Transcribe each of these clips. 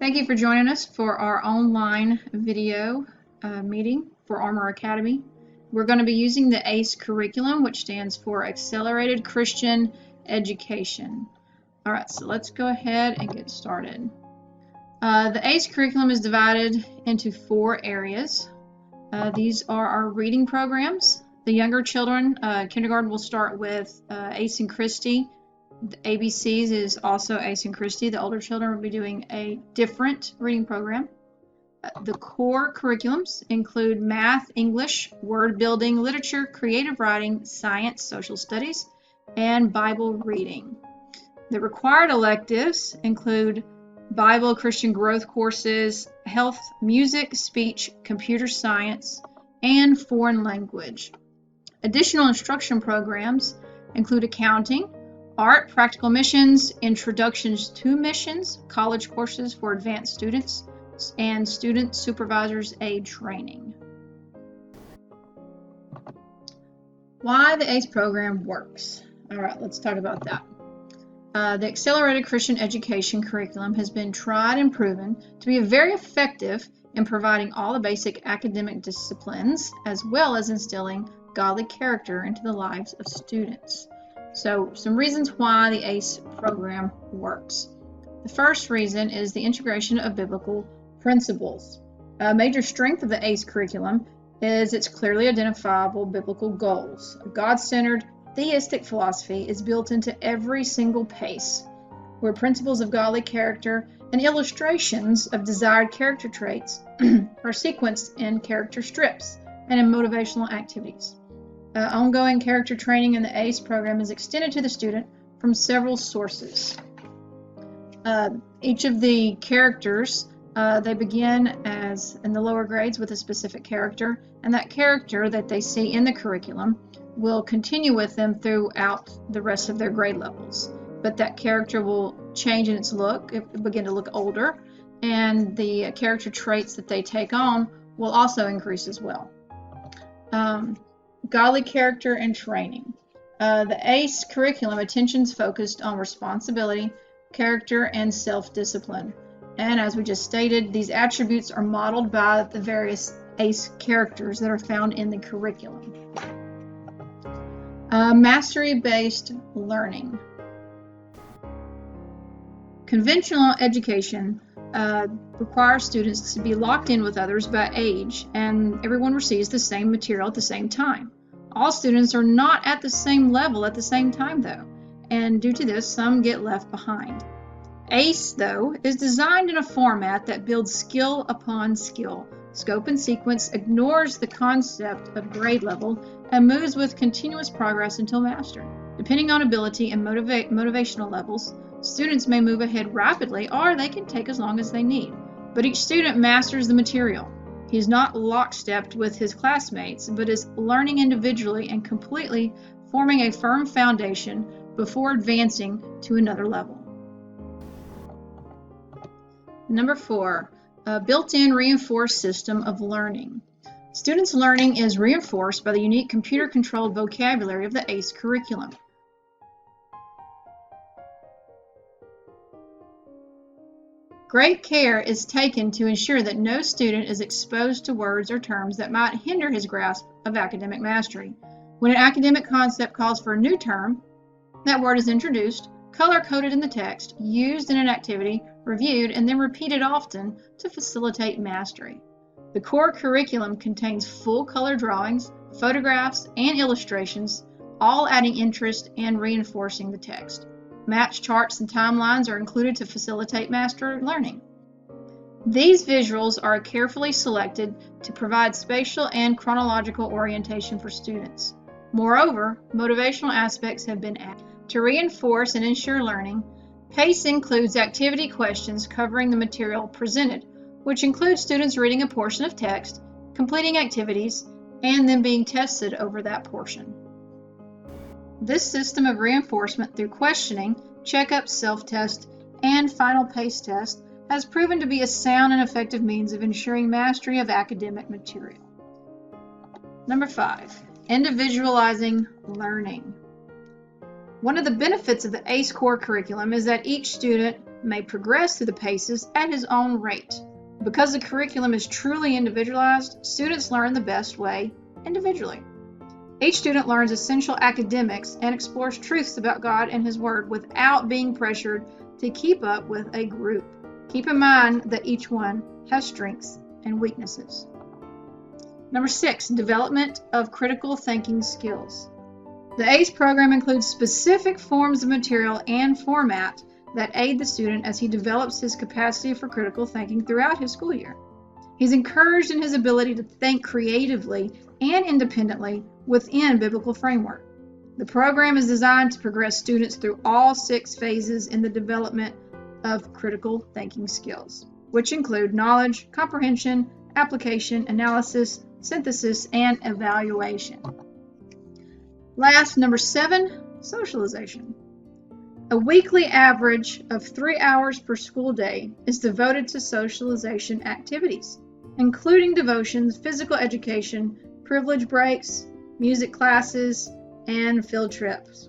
Thank you for joining us for our online video meeting for Armor Academy. We're going to be using the ACE curriculum, which stands for Accelerated Christian Education. All right, so let's go ahead and get started. The ACE curriculum is divided into 4 areas. These are our reading programs. The younger children, kindergarten will start with ACE and Christie. The ABCs is also ACE and Christie. The older children will be doing a different reading program. The core curriculums include math, English, word building, literature, creative writing, science, social studies, and Bible reading. The required electives include Bible, Christian growth courses, health, music, speech, computer science, and foreign language. Additional instruction programs include accounting, art, practical missions, introductions to missions, college courses for advanced students, and student supervisors aid training. Why the ACE program works. All right, let's talk about that. The Accelerated Christian Education curriculum has been tried and proven to be very effective in providing all the basic academic disciplines as well as instilling godly character into the lives of students. So, some reasons why the ACE program works. The first reason is the integration of biblical principles. A major strength of the ACE curriculum is its clearly identifiable biblical goals. A God-centered, theistic philosophy is built into every single pace, where principles of godly character and illustrations of desired character traits are sequenced in character strips and in motivational activities. Ongoing character training in the ACE program is extended to the student from several sources. Each of the characters, they begin as in the lower grades with a specific character, and that character that they see in the curriculum will continue with them throughout the rest of their grade levels. But that character will change in its look, it will begin to look older, and the character traits that they take on will also increase as well. Godly character and training. The ACE curriculum attention's focused on responsibility, character, and self-discipline. And as we just stated, these attributes are modeled by the various ACE characters that are found in the curriculum. Mastery-based learning. Conventional education requires students to be locked in with others by age, and everyone receives the same material at the same time. All students are not at the same level at the same time, though, and due to this, some get left behind. ACE, though, is designed in a format that builds skill upon skill. Scope and sequence ignores the concept of grade level and moves with continuous progress until mastered. Depending on ability and motivational levels, students may move ahead rapidly or they can take as long as they need. But each student masters the material. He is not lockstepped with his classmates, but is learning individually and completely, forming a firm foundation before advancing to another level. Number 4, a built-in reinforced system of learning. Students' learning is reinforced by the unique computer-controlled vocabulary of the ACE curriculum. Great care is taken to ensure that no student is exposed to words or terms that might hinder his grasp of academic mastery. When an academic concept calls for a new term, that word is introduced, color-coded in the text, used in an activity, reviewed, and then repeated often to facilitate mastery. The core curriculum contains full-color drawings, photographs, and illustrations, all adding interest and reinforcing the text. Maps, charts, and timelines are included to facilitate master learning. These visuals are carefully selected to provide spatial and chronological orientation for students. Moreover, motivational aspects have been added. To reinforce and ensure learning, PACE includes activity questions covering the material presented, which includes students reading a portion of text, completing activities, and then being tested over that portion. This system of reinforcement through questioning, checkup, self-test, and final PACE test has proven to be a sound and effective means of ensuring mastery of academic material. Number 5, individualizing learning. One of the benefits of the ACE core curriculum is that each student may progress through the PACEs at his own rate. Because the curriculum is truly individualized, students learn the best way individually. Each student learns essential academics and explores truths about God and His Word without being pressured to keep up with a group. Keep in mind that each one has strengths and weaknesses. Number 6, development of critical thinking skills. The ACE program includes specific forms of material and format that aid the student as he develops his capacity for critical thinking throughout his school year. He's encouraged in his ability to think creatively and independently within biblical framework. The program is designed to progress students through all 6 phases in the development of critical thinking skills, which include knowledge, comprehension, application, analysis, synthesis, and evaluation. Last, number 7, socialization. A weekly average of 3 hours per school day is devoted to socialization activities, including devotions, physical education, privilege breaks, music classes, and field trips.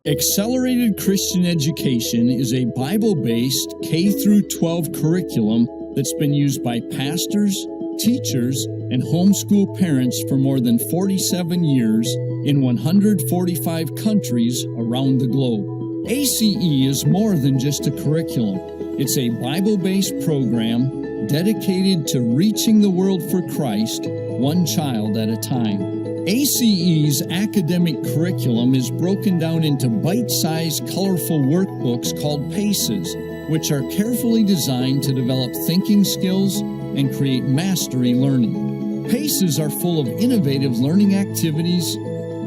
Accelerated Christian Education is a Bible-based K-12 curriculum that's been used by pastors, teachers, and homeschool parents for more than 47 years in 145 countries around the globe. ACE is more than just a curriculum. It's a Bible-based program dedicated to reaching the world for Christ, one child at a time. ACE's academic curriculum is broken down into bite-sized, colorful workbooks called PACEs, which are carefully designed to develop thinking skills and create mastery learning. PACEs are full of innovative learning activities,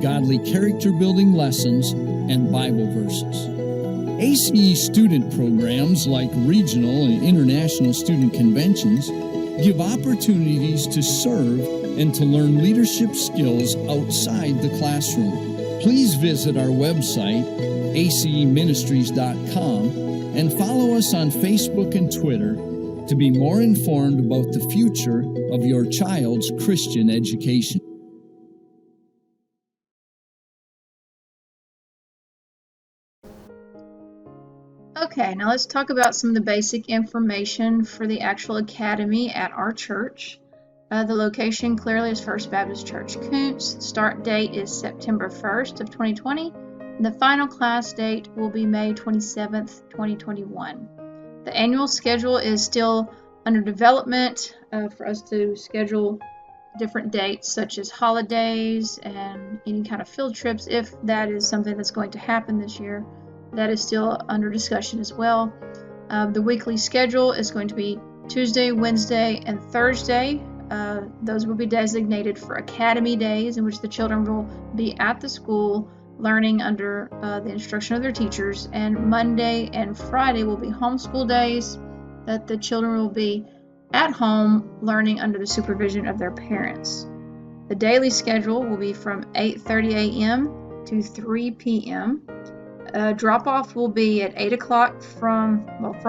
godly character-building lessons, and Bible verses. ACE student programs like regional and international student conventions give opportunities to serve and to learn leadership skills outside the classroom. Please visit our website, aceministries.com, and follow us on Facebook and Twitter to be more informed about the future of your child's Christian education. Okay, now let's talk about some of the basic information for the actual academy at our church. The location clearly is First Baptist Church, Kuntz. Start date is September 1st of 2020, and the final class date will be May 27th, 2021. The annual schedule is still under development for us to schedule different dates such as holidays and any kind of field trips if that is something that's going to happen this year. That is still under discussion as well. The weekly schedule is going to be Tuesday, Wednesday, and Thursday. Those will be designated for academy days in which the children will be at the school learning under the instruction of their teachers, and Monday and Friday will be homeschool days that the children will be at home learning under the supervision of their parents. The daily schedule will be from 8:30 a.m. to 3 p.m. Drop-off will be at 8 o'clock from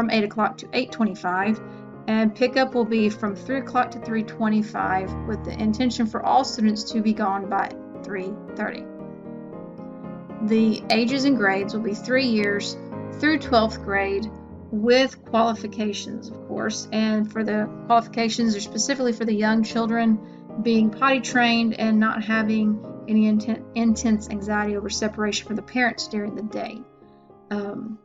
8 o'clock to 8:25, and pickup will be from 3 o'clock to 3:25 with the intention for all students to be gone by 3:30. The ages and grades will be 3 years through 12th grade with qualifications, of course, and for the qualifications are specifically for the young children being potty trained and not having any intense anxiety over separation from the parents during the day. The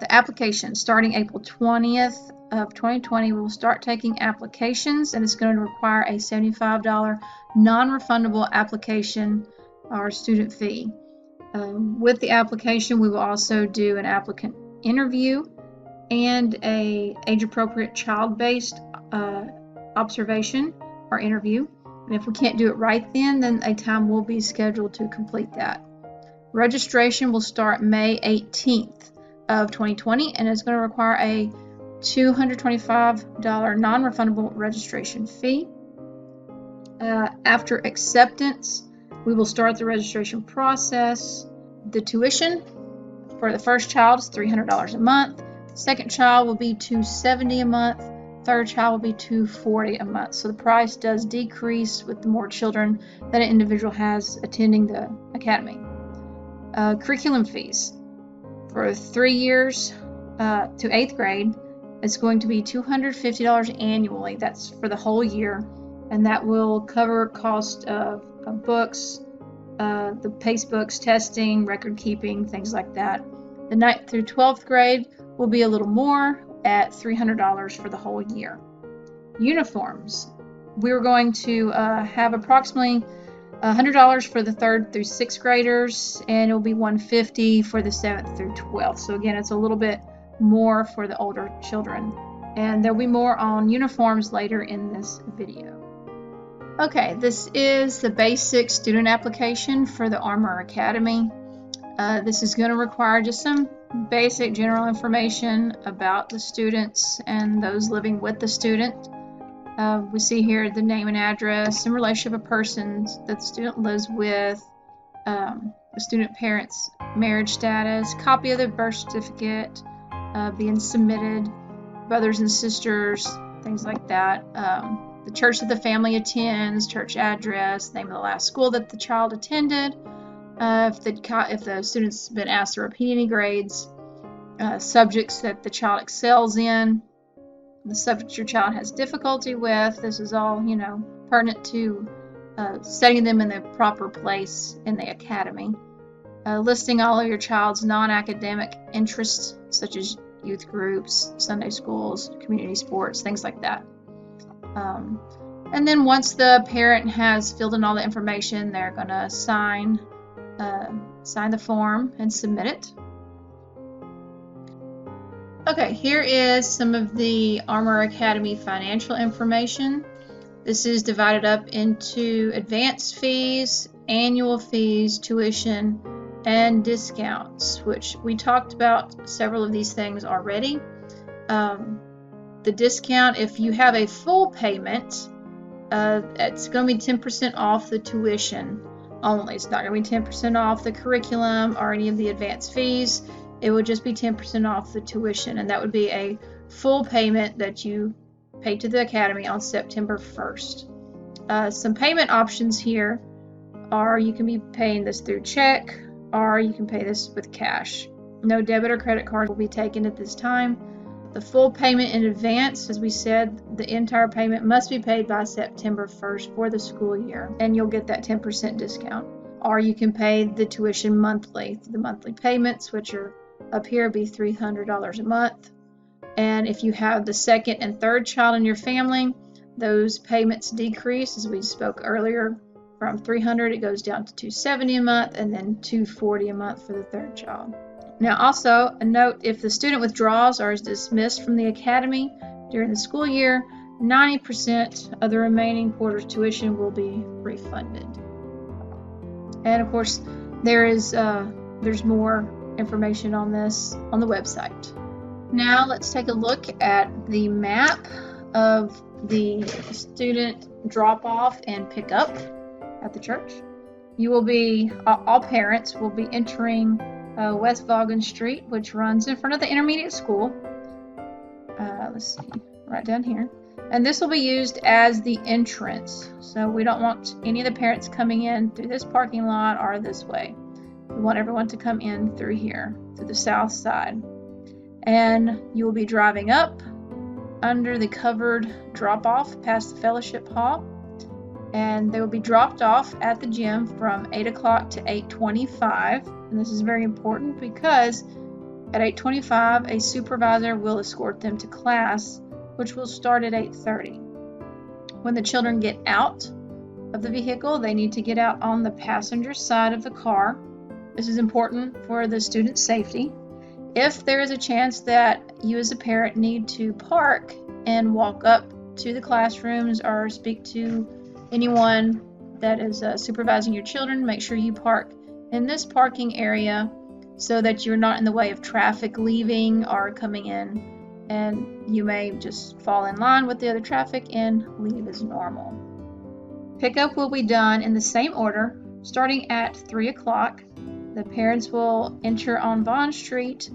application starting April 20th of 2020, we will start taking applications, and it's going to require a $75 non-refundable application or student fee. With the application, we will also do an applicant interview and a age-appropriate child-based observation or interview. And if we can't do it right then a time will be scheduled to complete that. Registration will start May 18th of 2020, and it's going to require a $225 non-refundable registration fee. After acceptance, we will start the registration process. The tuition for the first child is $300 a month. Second child will be $270 a month. third child will be $240 a month. So the price does decrease with the more children that an individual has attending the academy. Curriculum fees for 3 years to 8th grade, it's going to be $250 annually. That's for the whole year, and that will cover cost of books, the pace books, testing, record keeping, things like that. The 9th through 12th grade will be a little more at $300 for the whole year. Uniforms. We're going to have approximately $100 for the 3rd through 6th graders, and it will be $150 for the 7th through 12th. So again, it's a little bit more for the older children. And there'll be more on uniforms later in this video. Okay, this is the basic student application for the Armor Academy. This is going to require just some basic general information about the students and those living with the student. We see here the name and address and relationship of persons that the student lives with, the student parents' marriage status, copy of the birth certificate being submitted, brothers and sisters, things like that. The church that the family attends, church address, name of the last school that the child attended, if the student's been asked to repeat any grades, subjects that the child excels in, the subject your child has difficulty with. This is all, pertinent to setting them in the proper place in the academy. Listing all of your child's non-academic interests, such as youth groups, Sunday schools, community sports, things like that. And then once the parent has filled in all the information, they're going to sign the form and submit it. Okay, here is some of the Armor Academy financial information. This is divided up into advance fees, annual fees, tuition, and discounts, which we talked about several of these things already. The discount, if you have a full payment, it's going to be 10% off the tuition only. It's not going to be 10% off the curriculum or any of the advance fees. It would just be 10% off the tuition, and that would be a full payment that you pay to the academy on September 1st. Some payment options here are you can be paying this through check, or you can pay this with cash. No debit or credit card will be taken at this time. The full payment in advance, as we said, the entire payment must be paid by September 1st for the school year, and you'll get that 10% discount. Or you can pay the tuition monthly. The monthly payments, which are up here, be $300 a month. And if you have the second and third child in your family, those payments decrease, as we spoke earlier. From $300 it goes down to $270 a month, and then $240 a month for the third child. Now also a note, if the student withdraws or is dismissed from the academy during the school year, 90% of the remaining quarter's tuition will be refunded. And of course there's more information on this on the website. Now let's take a look at the map of the student drop-off and pick-up at the church. All parents will be entering West Vaughan Street, which runs in front of the intermediate school. Let's see, right down here. And this will be used as the entrance. So we don't want any of the parents coming in through this parking lot or this way. We want everyone to come in through here, through the south side. And you will be driving up under the covered drop-off past the fellowship hall. And they will be dropped off at the gym from 8 o'clock to 8:25. And this is very important because at 8:25, a supervisor will escort them to class, which will start at 8:30. When the children get out of the vehicle, they need to get out on the passenger side of the car. This is important for the student's safety. If there is a chance that you as a parent need to park and walk up to the classrooms or speak to anyone that is supervising your children, make sure you park in this parking area so that you're not in the way of traffic leaving or coming in, and you may just fall in line with the other traffic and leave as normal. Pickup will be done in the same order, starting at 3 o'clock. The parents will enter on Vaughan Street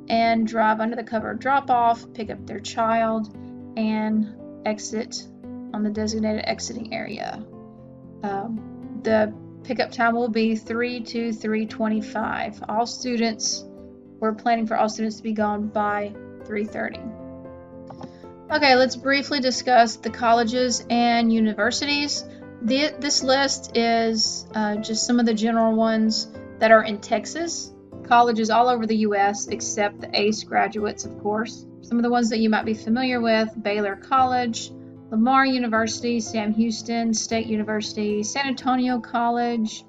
and drive under the cover drop-off, pick up their child, and exit on the designated exiting area. The pickup time will be 3 to 3:25. We're planning for all students to be gone by 3:30. Okay, let's briefly discuss the colleges and universities. This list is just some of the general ones that are in Texas. Colleges all over the U.S. except the ACE graduates, of course. Some of the ones that you might be familiar with: Baylor College, Lamar University, Sam Houston State University, San Antonio College,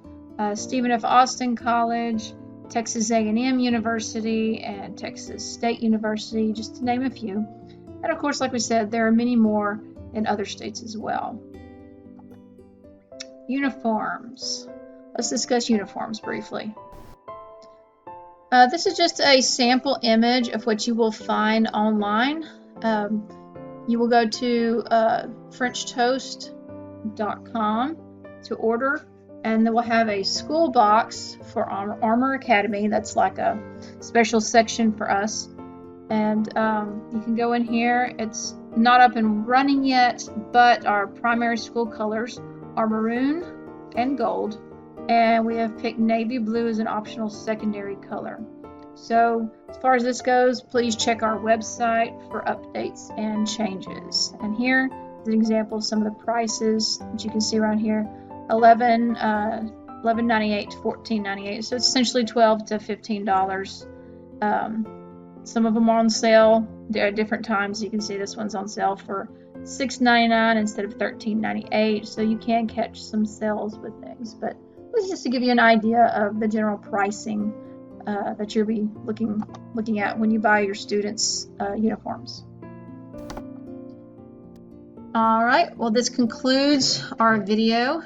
Stephen F. Austin College, Texas A&M University, and Texas State University, just to name a few. And of course, like we said, there are many more in other states as well. Uniforms. Let's discuss uniforms briefly. This is just a sample image of what you will find online. You will go to FrenchToast.com to order, and then we'll have a school box for Armor Academy. That's like a special section for us. And you can go in here. It's not up and running yet, but our primary school colors are maroon and gold, and we have picked navy blue as an optional secondary color. So as far as this goes, please check our website for updates and changes. And here is an example of some of the prices that you can see around here: $11.98 to $14.98. So it's essentially $12 to $15. Some of them are on sale at different times. You can see this one's on sale for $6.99 instead of $13.98. So you can catch some sales with things. But this is just to give you an idea of the general pricing that you'll be looking at when you buy your students' uniforms. All right, well, this concludes our video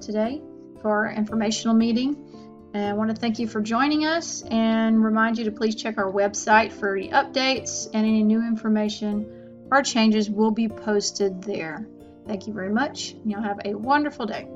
today for our informational meeting. And I want to thank you for joining us and remind you to please check our website for any updates and any new information. Our changes will be posted there. Thank you very much, and you'll have a wonderful day.